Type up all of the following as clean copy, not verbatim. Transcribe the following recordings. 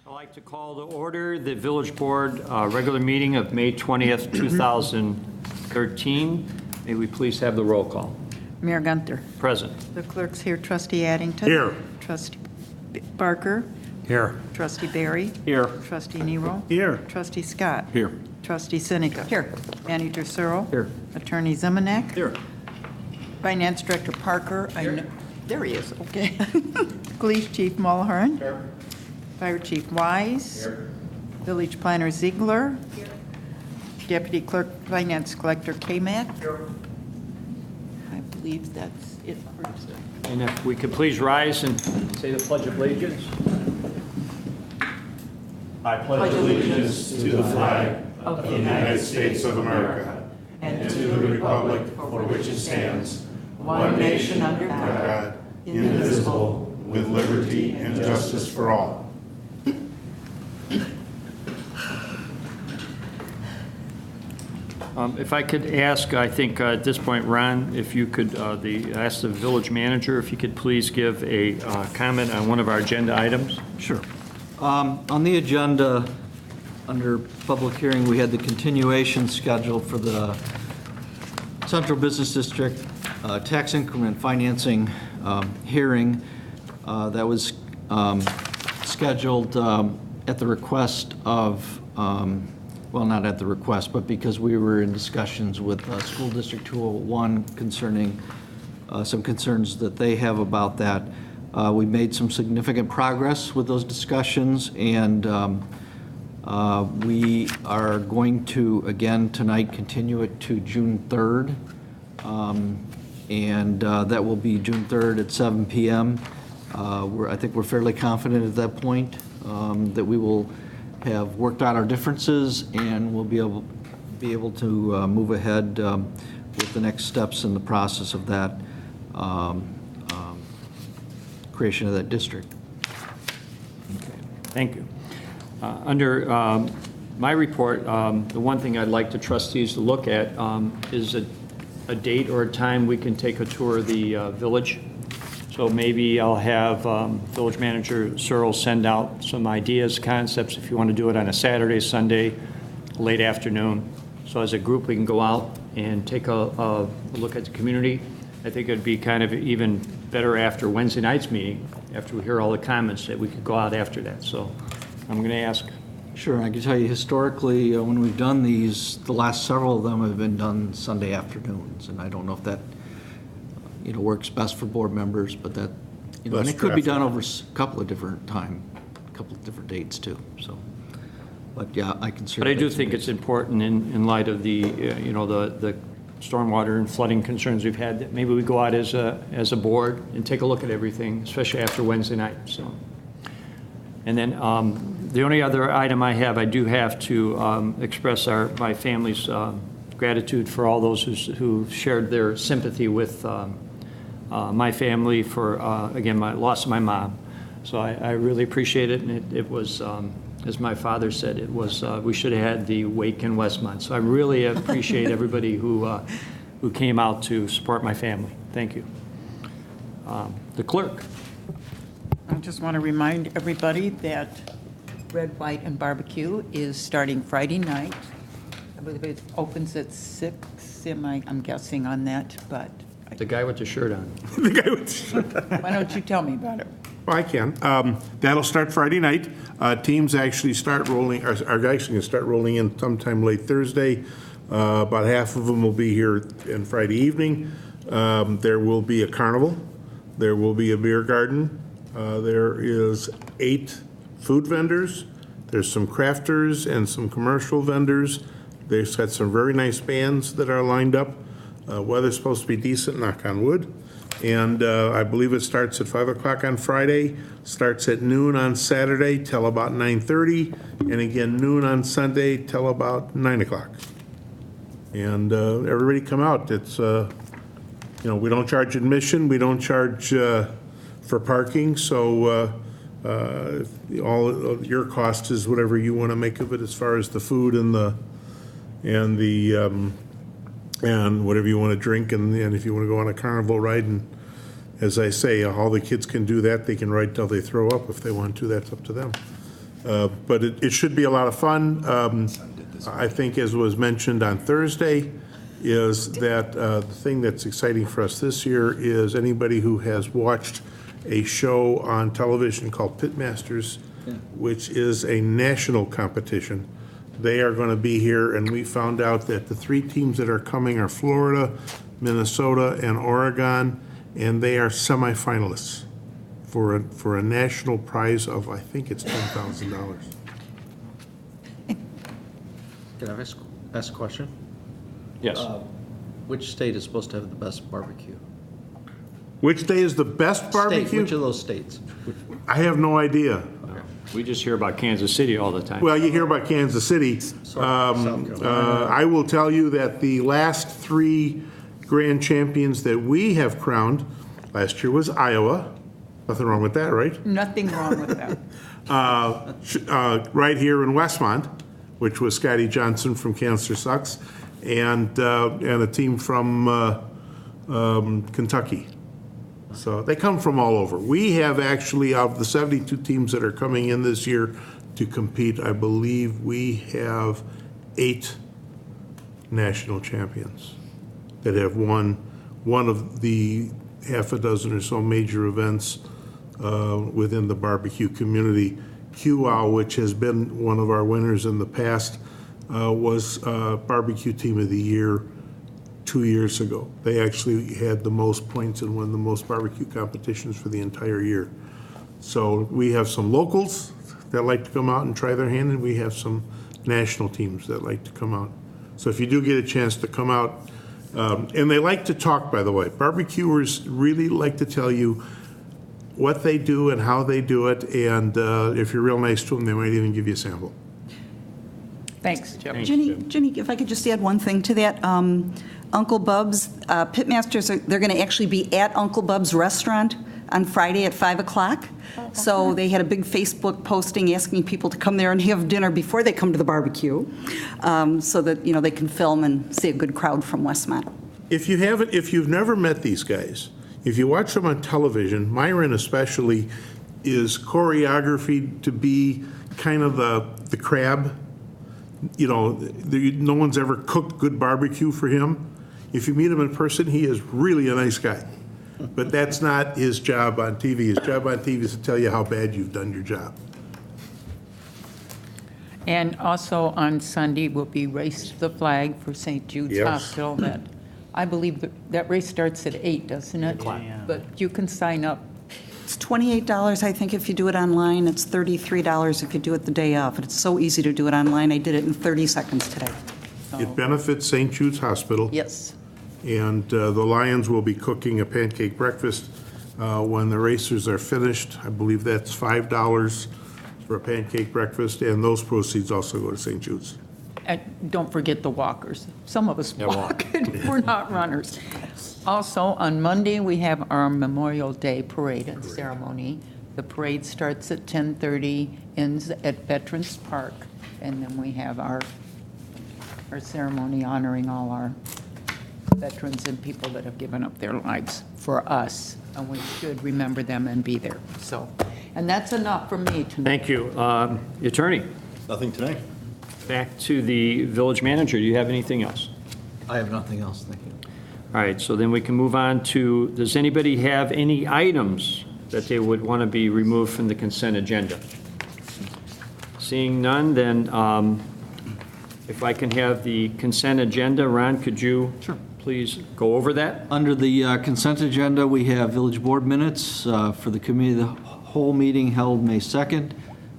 I'd like to call to order the Village Board regular meeting of May 20th, 2013. May we please have the roll call? Mayor Gunther. Present. The clerk's here. Trustee Addington. Here. Trustee Barker. Here. Trustee Barry. Here. Trustee Nero. Here. Trustee Scott. Here. Trustee Seneca. Here. Manager Searle. Here. Attorney Zemanek. Here. Finance Director Parker. There he is, okay. Police Chief Mulhern. Here. Fire Chief Wise. Here. Village Planner Ziegler. Here. Deputy Clerk Finance Collector Kamak. Here. I believe that's it for today. And if we could please rise and say the Pledge of Allegiance. I pledge allegiance to the flag of the United States of America and to the republic for which it stands, one nation under God, indivisible, with liberty and justice for all. If I could ask, I think at this point, Ron, if you could ask the village manager if you could please give a comment on one of our agenda items. Sure. On the agenda, under public hearing, we had the continuation scheduled for the Central Business District tax increment financing hearing. That was scheduled at the request of, well, not at the request, but because we were in discussions with School District 201 concerning some concerns that they have about that. We made some significant progress with those discussions, and we are going to, again, tonight, continue it to June 3rd. And that will be June 3rd at 7 p.m. I think we're fairly confident at that point that we will have worked out our differences and we'll be able to move ahead with the next steps in the process of that creation of that district. Okay, thank you. Under my report, the one thing I'd like the trustees to look at is a date or a time we can take a tour of the village. So maybe I'll have Village Manager Searle send out some ideas, concepts, if you want to do it on a Saturday, Sunday, late afternoon. So as a group, we can go out and take a look at the community. I think it'd be kind of even better after Wednesday night's meeting, after we hear all the comments, that we could go out after that. So I'm going to ask. Sure, I can tell you historically, when we've done these, the last several of them have been done Sunday afternoons, and I don't know if that, works best for board members, but that, and it could be done over a couple of different dates too, so. But yeah, I can certainly. But I do think it's important in light of the, the stormwater and flooding concerns we've had, that maybe we go out as a board and take a look at everything, especially after Wednesday night, so. And then the only other item I do have to express my family's gratitude for all those who shared their sympathy with my family for, again, my loss of my mom. So I really appreciate it, and it was, as my father said, it was, we should have had the wake in Westmont. So I really appreciate everybody who came out to support my family. Thank you. The clerk. I just want to remind everybody that Red, White, and Barbecue is starting Friday night. I believe it opens at 6, I'm guessing on that, but The guy with the shirt on. The guy with the shirt on. why don't you tell me about it? Well, I can. That'll start Friday night. Teams actually start rolling, are actually going to start rolling in sometime late Thursday. About half of them will be here on Friday evening. There will be a carnival. There will be a beer garden. There is 8 food vendors. There's some crafters and some commercial vendors. They've got some very nice bands that are lined up. Weather's supposed to be decent, knock on wood. And I believe it starts at 5 o'clock on Friday, starts at noon on Saturday till about 9:30, and again noon on Sunday till about 9 o'clock. And everybody come out. It's, we don't charge admission. We don't charge for parking, so all your cost is whatever you want to make of it as far as the food and whatever you want to drink, and if you want to go on a carnival ride, and as I say, all the kids can do that. They can ride till they throw up if they want to. That's up to them. But it should be a lot of fun. I think, as was mentioned on Thursday, is that the thing that's exciting for us this year is anybody who has watched a show on television called Pitmasters, which is a national competition. They are going to be here, and we found out that the 3 teams that are coming are Florida, Minnesota, and Oregon, and they are semifinalists for a national prize of, I think it's $10,000. Can I ask a question? Yes. Which state is supposed to have the best barbecue? Which day is the best barbecue? State, which of those states? I have no idea. We just hear about Kansas City all the time. Well, you hear about Kansas City. South Carolina. I will tell you that the last 3 grand champions that we have crowned, last year was Iowa. Nothing wrong with that, right? Nothing wrong with that. Right here in Westmont, which was Scotty Johnson from Cancer Sucks, and a team from Kentucky. So they come from all over. We have actually, of the 72 teams that are coming in this year to compete, I believe we have 8 national champions that have won one of the half a dozen or so major events within the barbecue community. QOW, which has been one of our winners in the past, was Barbecue Team of the Year 2 years ago. They actually had the most points and won the most barbecue competitions for the entire year. So we have some locals that like to come out and try their hand, and we have some national teams that like to come out. So if you do get a chance to come out, and they like to talk, by the way. Barbecuers really like to tell you what they do and how they do it, and if you're real nice to them, they might even give you a sample. Thanks, Jim. Jenny, if I could just add one thing to that. Uncle Bub's, Pitmasters, they're going to actually be at Uncle Bub's restaurant on Friday at 5 o'clock. So they had a big Facebook posting asking people to come there and have dinner before they come to the barbecue, so that, they can film and see a good crowd from Westmont. If you've never met these guys, if you watch them on television, Myron especially is choreography to be kind of the crab. No one's ever cooked good barbecue for him. If you meet him in person, he is really a nice guy. But that's not his job on TV. His job on TV is to tell you how bad you've done your job. And also on Sunday will be Race to the Flag for St. Jude's Yes. Hospital. That, I believe that race starts at 8, doesn't it? Yeah. But you can sign up. It's $28, I think, if you do it online. It's $33 if you do it the day of. It's so easy to do it online. I did it in 30 seconds today. It benefits St. Jude's Hospital. Yes. And the Lions will be cooking a pancake breakfast when the racers are finished. I believe that's $5 for a pancake breakfast, and those proceeds also go to St. Jude's. And don't forget the walkers. Some of us Yeah, walk, we're not runners. Also, on Monday, we have our Memorial Day Parade and Ceremony. The parade starts at 10:30, ends at Veterans Park, and then we have our ceremony honoring all our veterans and people that have given up their lives for us, and we should remember them and be there. So, and that's enough for me tonight. Thank you. Attorney, Nothing today. back to the village manager. Do you have anything else? I have nothing else, thank you. All right, so then we can move on to, does anybody have any items that they would want to be removed from the consent agenda? Seeing none, then if I can have the consent agenda, Ron, could you please go over that? Under the consent agenda, we have village board minutes for the committee of the whole meeting held May 2nd,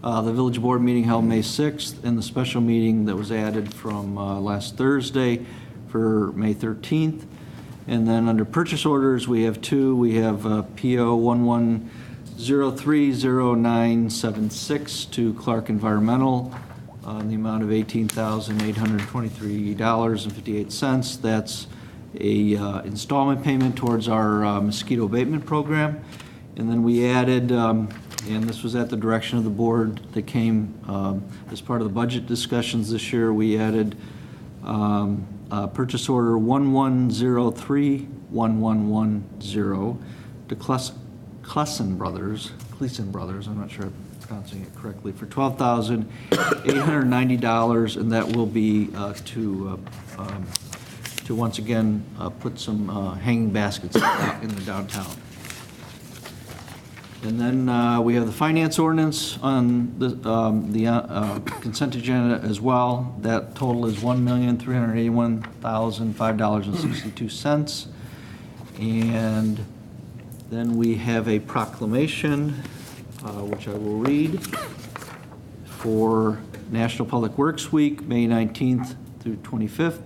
the village board meeting held May 6th, and the special meeting that was added from last Thursday for May 13th. And then under purchase orders, we have 2. We have PO 11030976 to Clark Environmental in the amount of $18,823.58. That's a installment payment towards our mosquito abatement program. And then we added, and this was at the direction of the board that came as part of the budget discussions this year, we added purchase order 11031110 to Cleason Brothers, I'm not sure I pronouncing it correctly, for $12,890, and that will be to once again put some hanging baskets in the downtown. And then we have the finance ordinance on the consent agenda as well. That total is $1,381,005.62. And then we have a proclamation, which I will read, for National Public Works Week, May 19th through 25th,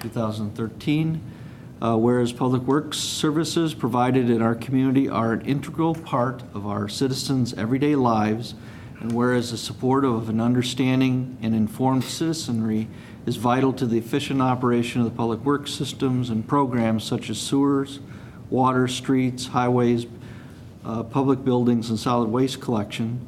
2013. Whereas public works services provided in our community are an integral part of our citizens' everyday lives, and whereas the support of an understanding and informed citizenry is vital to the efficient operation of the public works systems and programs such as sewers, water, streets, highways, public buildings, and solid waste collection,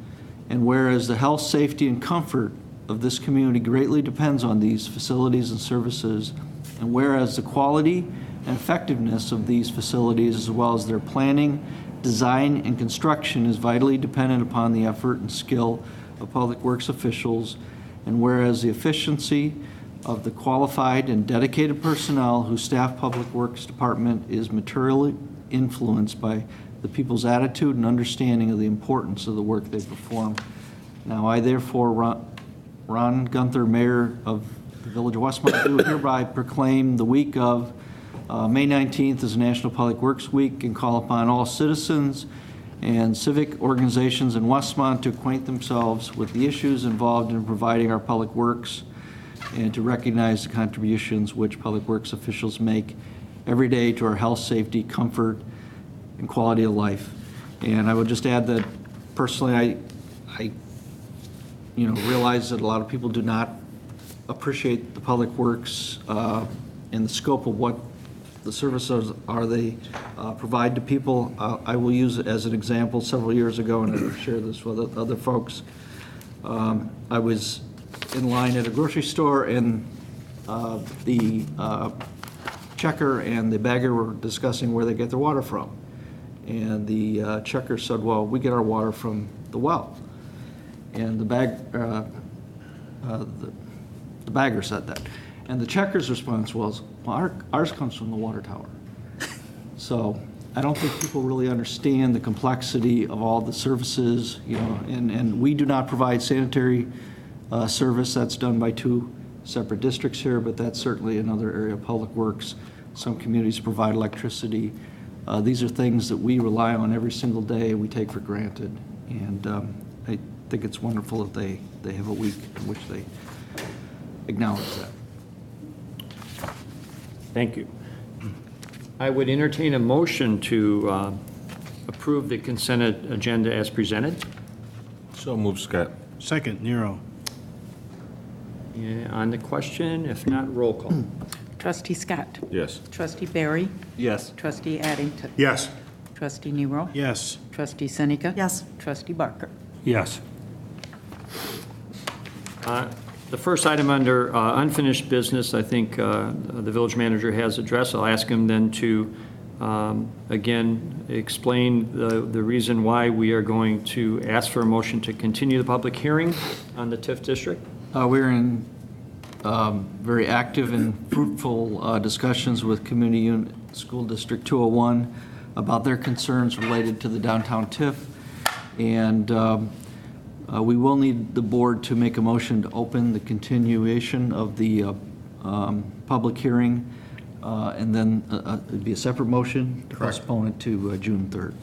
and whereas the health, safety, and comfort of this community greatly depends on these facilities and services, and whereas the quality and effectiveness of these facilities, as well as their planning, design, and construction, is vitally dependent upon the effort and skill of public works officials, and whereas the efficiency of the qualified and dedicated personnel who staff public works department is materially influenced by the people's attitude and understanding of the importance of the work they perform. Now, I therefore, Ron Gunther, Mayor of the Village of Westmont, do hereby proclaim the week of May 19th as National Public Works Week, and call upon all citizens and civic organizations in Westmont to acquaint themselves with the issues involved in providing our public works, and to recognize the contributions which public works officials make every day to our health, safety, comfort, and quality of life. And I would just add that personally, I realize that a lot of people do not appreciate the public works and the scope of what the services are they provide to people. I will use it as an example. Several years ago, and I've shared this with other folks, I was in line at a grocery store, and the checker and the bagger were discussing where they get their water from. And the checker said, well, we get our water from the well. And the bagger said that. And the checker's response was, well, ours comes from the water tower. So I don't think people really understand the complexity of all the services, and we do not provide sanitary service. That's done by two separate districts here, but that's certainly another area of public works. Some communities provide electricity. These are things that we rely on every single day, we take for granted. And I think it's wonderful that they have a week in which they acknowledge that. Thank you. I would entertain a motion to approve the consent agenda as presented. So move, Scott. Second, Nero. On the question, if not, roll call. Trustee Scott. Yes. Trustee Barry. Yes. Trustee Addington. Yes. Trustee Nero. Yes. Trustee Seneca. Yes. Trustee Barker. Yes. The first item under unfinished business, I think the village manager has addressed. I'll ask him then to, again, explain the reason why we are going to ask for a motion to continue the public hearing on the TIF district. We're in very active and fruitful discussions with Community Unit School District 201 about their concerns related to the downtown TIF. And we will need the board to make a motion to open the continuation of the public hearing, and then it'd be a separate motion to postpone it to June 3rd.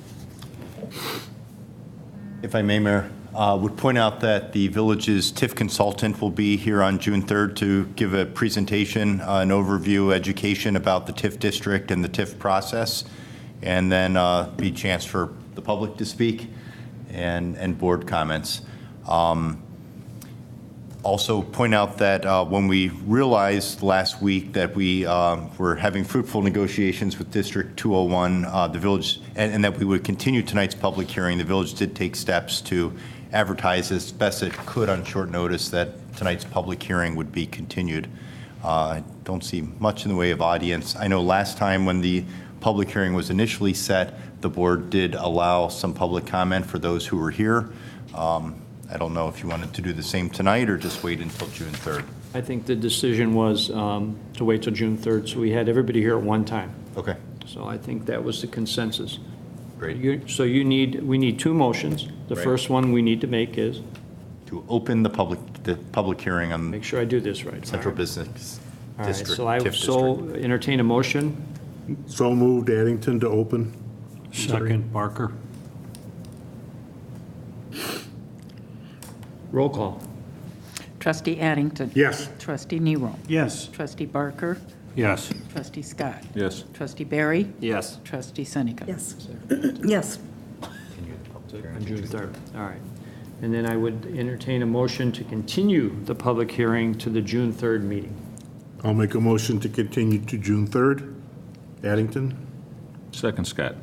If I may, Mayor, would point out that the village's TIF consultant will be here on June 3rd to give a presentation, an overview, education about the TIF district and the TIF process, and then be a chance for the public to speak and board comments. Also point out that when we realized last week that we were having fruitful negotiations with District 201, the village, and that we would continue tonight's public hearing, the village did take steps to advertise as best it could on short notice that tonight's public hearing would be continued. I don't see much in the way of audience. I know last time when the public hearing was initially set, the board did allow some public comment for those who were here. I don't know if you wanted to do the same tonight or just wait until June 3rd. I think the decision was to wait till June 3rd, so we had everybody here at one time. Okay, So I think that was the consensus. great. So we need two motions. The Right. first one we need to make is, To open the public hearing on make sure I do this right. Central All right. Business All right, District, so I TIF so District. entertain a motion. So moved, Addington to open. Second, Barker. Roll call. Trustee Addington. Yes. Trustee Nero. Yes. Trustee Barker. Yes. Trustee Scott. Yes. Trustee Barry. Yes. Trustee Seneca. Yes. Yes. On June 3rd, all right. And then I would entertain a motion to continue the public hearing to the June 3rd meeting. I'll make a motion to continue to June 3rd. Addington? Second, Scott.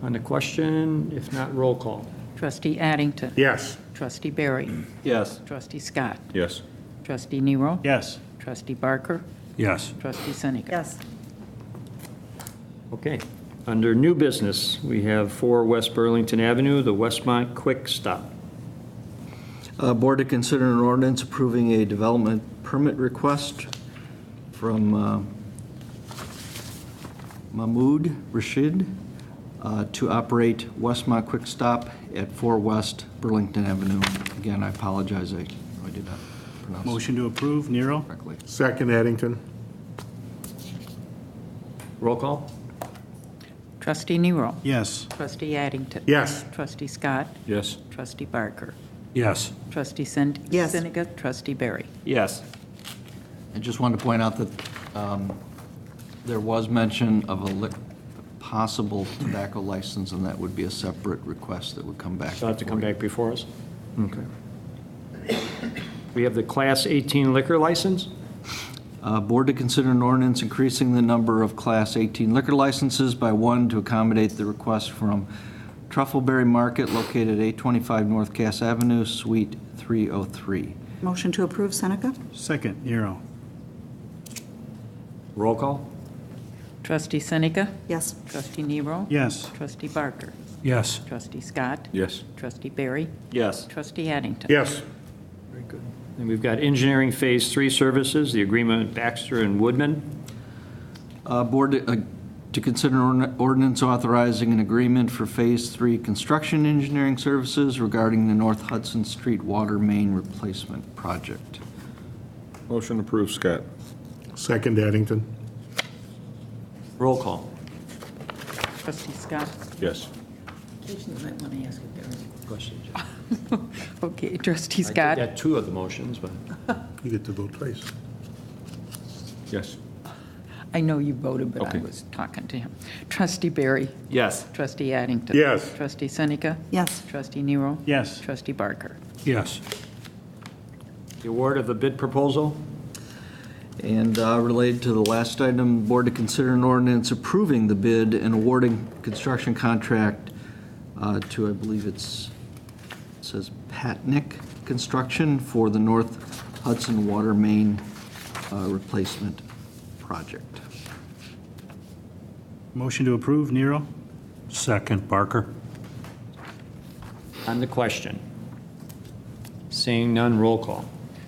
On the question, if not, roll call. Trustee Addington. Yes. Trustee Barry. Yes. Trustee Scott. Yes. Trustee Nero. Yes. Trustee Barker. Yes. Trustee Seneca. Yes. Okay. Under new business, we have 4 West Burlington Avenue, the Westmont Quick Stop. Board to consider an ordinance approving a development permit request from Mahmoud Rashid to operate Westmont Quick Stop at 4 West Burlington Avenue. Again, I apologize, I did not pronounce it Motion to approve, Nero? correctly. Second, Addington? Roll call? Trustee Nero. Yes. Trustee Addington. Yes. Trustee Scott. Yes. Trustee Barker. Yes. Trustee Yes. Seneca. Trustee Barry. Yes. I just wanted to point out that there was mention of a possible tobacco license, and that would be a separate request that would come back. Still have to come before you. back before us? Okay. We have the Class 18 liquor license. Board to consider an ordinance increasing the number of Class 18 liquor licenses by 1 to accommodate the request from Truffleberry Market located at 825 North Cass Avenue, Suite 303. Motion to approve, Seneca? Second, Nero? Roll call? Trustee Seneca. Yes. Trustee Nero. Yes. Trustee Barker. Yes. Trustee Scott. Yes. Trustee Barry. Yes. Trustee Addington. Yes. Very good. And we've got engineering Phase 3 services, the agreement with Baxter and Woodman. Board to consider an ordinance authorizing an agreement for Phase 3 construction engineering services regarding the North Hudson Street water main replacement project. Motion approved, Scott. Second, Addington? Roll call? Trustee Scott. Yes. Occasionally you might want to ask if there are Questions? Okay, Trustee I Scott. got 2 of the motions, but You get to vote twice. Yes. I know you voted, but I Okay. was talking to him. Trustee Barry. Yes. Trustee Addington. Yes. Trustee Seneca. Yes. Trustee Nero. Yes. Trustee Barker. Yes. the award of the bid proposal. And related to the last item, board to consider an ordinance approving the bid and awarding construction contract to, I believe it says Patnick Construction for the North Hudson Water Main Replacement Project. Motion to approve, Nero? Second, Barker. On the question. Seeing none, roll call.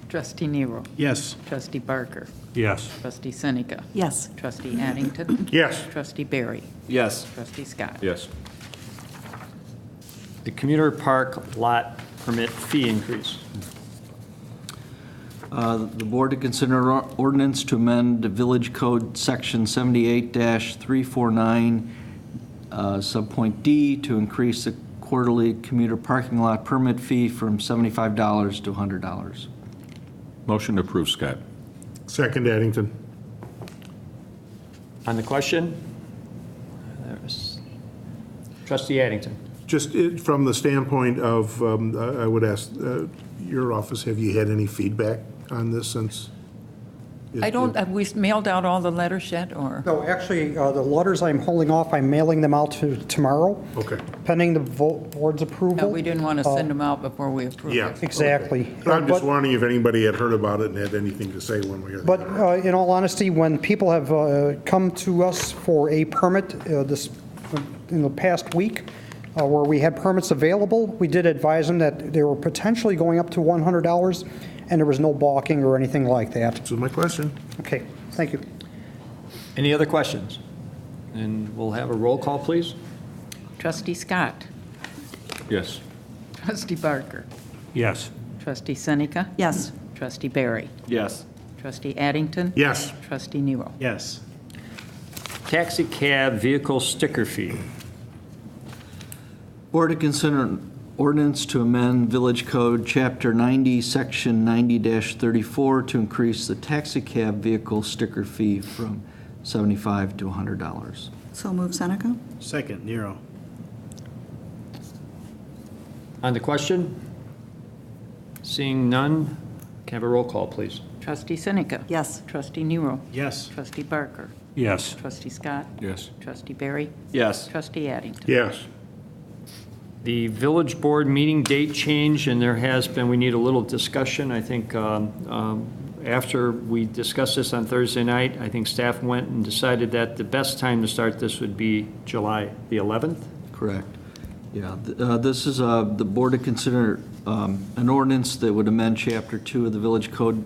Trustee Nero. Yes. Trustee Barker. Yes. Trustee Seneca. Yes. Trustee Addington. Yes. Trustee Barry. Yes. Trustee Scott. Yes. The commuter park lot permit fee increase. The board to consider an ordinance to amend the Village Code Section 78-349, subpoint D, to increase the quarterly commuter parking lot permit fee from $75 to $100. Motion to approve, Scott. Second, Addington? On the question? Trustee Addington. Just from the standpoint of, I would ask your office, have you had any feedback on this since? I don't, have we mailed out all the letters yet, or? No, actually, the letters I'm holding off, I'm mailing them out tomorrow, Okay. pending the board's approval. No, we didn't want to send them out before we approved Yeah. it. Exactly. I'm just But- wondering if anybody had heard about it and had anything to say one way or the But other. in all honesty, when people have come to us for a permit in the past week, where we had permits available. We did advise them that they were potentially going up to $100, and there was no balking or anything like that. This is my question. Okay, thank you. Any other questions? And we'll have a roll call, please. Trustee Scott. Yes. Trustee Barker. Yes. Trustee Seneca. Yes. Trustee Barry. Yes. Trustee Addington. Yes. Trustee Nero. Yes. Taxi cab vehicle sticker fee. Board to consider an ordinance to amend Village Code, Chapter 90, Section 90-34, to increase the taxi cab vehicle sticker fee from $75 to $100. So move, Seneca? Second, Nero. On the question? Seeing none, can I have a roll call, please? Trustee Seneca. Yes. Trustee Nero. Yes. Trustee Barker. Yes. Trustee Scott. Yes. Trustee Barry. Yes. Trustee Addington. Yes. The village board meeting date change, and there has been, we need a little discussion. I think after we discussed this on Thursday night, I think staff went and decided that the best time to start this would be July the 11th. Correct. Yeah, this is the board to consider an ordinance that would amend Chapter 2 of the Village Code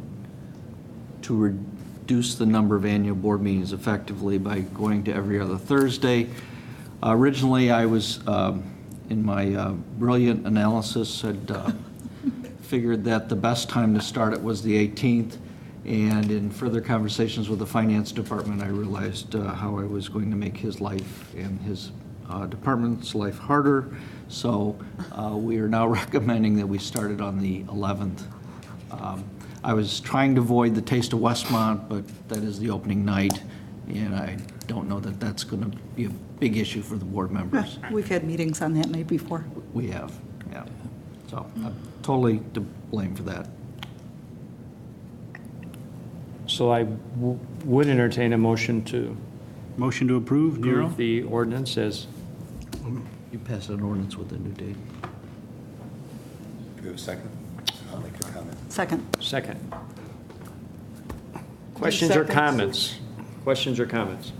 to reduce the number of annual board meetings effectively by going to every other Thursday. Originally, I was, in my brilliant analysis, had figured that the best time to start it was the 18th, and in further conversations with the finance department, I realized how I was going to make his life and his department's life harder, so we are now recommending that we start it on the 11th. I was trying to avoid the Taste of Westmont, but that is the opening night, and I don't know that that's going to be a big issue for the board members. We've had meetings on that night before. We have, yeah. So I'm totally to blame for that. So I would entertain a motion to Motion to approve, Nero? approve the ordinance as, You passed an ordinance with a new date. Do we have a second? I'll make a comment. Second. second. Questions or comments? Questions or comments?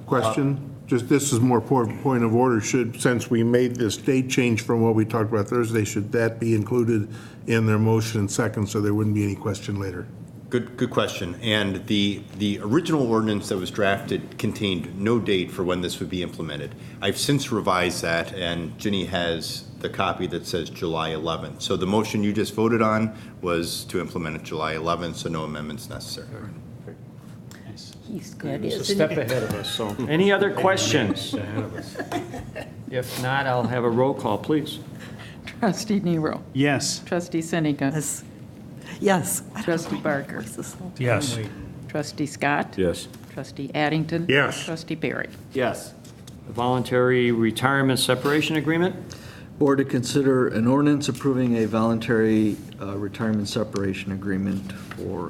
Question, just this is more point of order. Since we made this date change from what we talked about Thursday, should that be included in their motion and second so there wouldn't be any question later? Good question. And the original ordinance that was drafted contained no date for when this would be implemented. I've since revised that, and Ginny has the copy that says July 11th. So the motion you just voted on was to implement it July 11th, so no amendments necessary. He's good, He's a isn't step he? ahead of us, so. Any other questions? If not, I'll have a roll call, please. Trustee Nero. Yes. Trustee Seneca. Yes. Yes. Trustee Barker. Yes. Trustee Scott. Yes. Trustee Addington. Yes. Trustee Barry. Yes. The voluntary retirement separation agreement. Board to consider an ordinance approving a voluntary retirement separation agreement for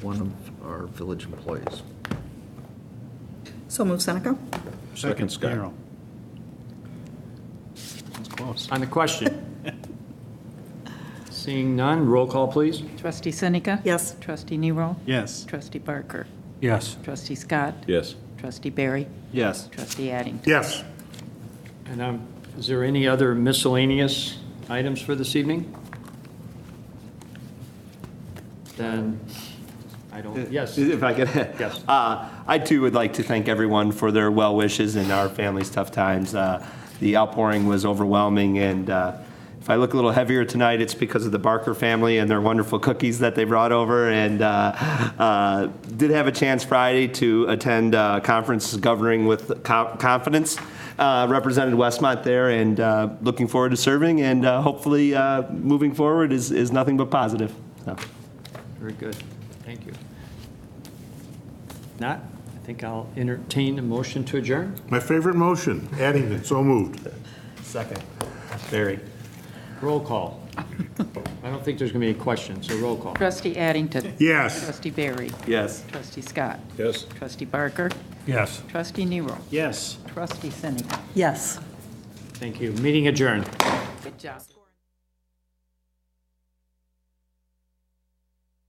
one of our village employees. So move, Seneca? Second, Scott. Nero. That's close. On the question? Seeing none, roll call, please. Trustee Seneca. Yes. Trustee Nero. Yes. Trustee Barker. Yes. Trustee Scott. Yes. Trustee Barry. Yes. Trustee Addington. Yes. And is there any other miscellaneous items for this evening? Then, I don't, yes. If I could. Yes. I too would like to thank everyone for their well wishes in our family's tough times. The outpouring was overwhelming, and if I look a little heavier tonight, it's because of the Barker family and their wonderful cookies that they brought over. And did have a chance Friday to attend a conference, Governing with Confidence. Represented Westmont there, and looking forward to serving, and hopefully moving forward is nothing but positive. So. Very good. Thank you. Not, I think I'll entertain a motion to adjourn. My favorite motion, Addington, so moved. Second. Barry. Roll call. I don't think there's going to be any questions, so roll call. Trustee Addington. Yes. Trustee Barry. Yes. Trustee Scott. Yes. Trustee Barker. Yes. Trustee Nero. Yes. Trustee Seneca. Yes. Thank you. Meeting adjourned. Good job.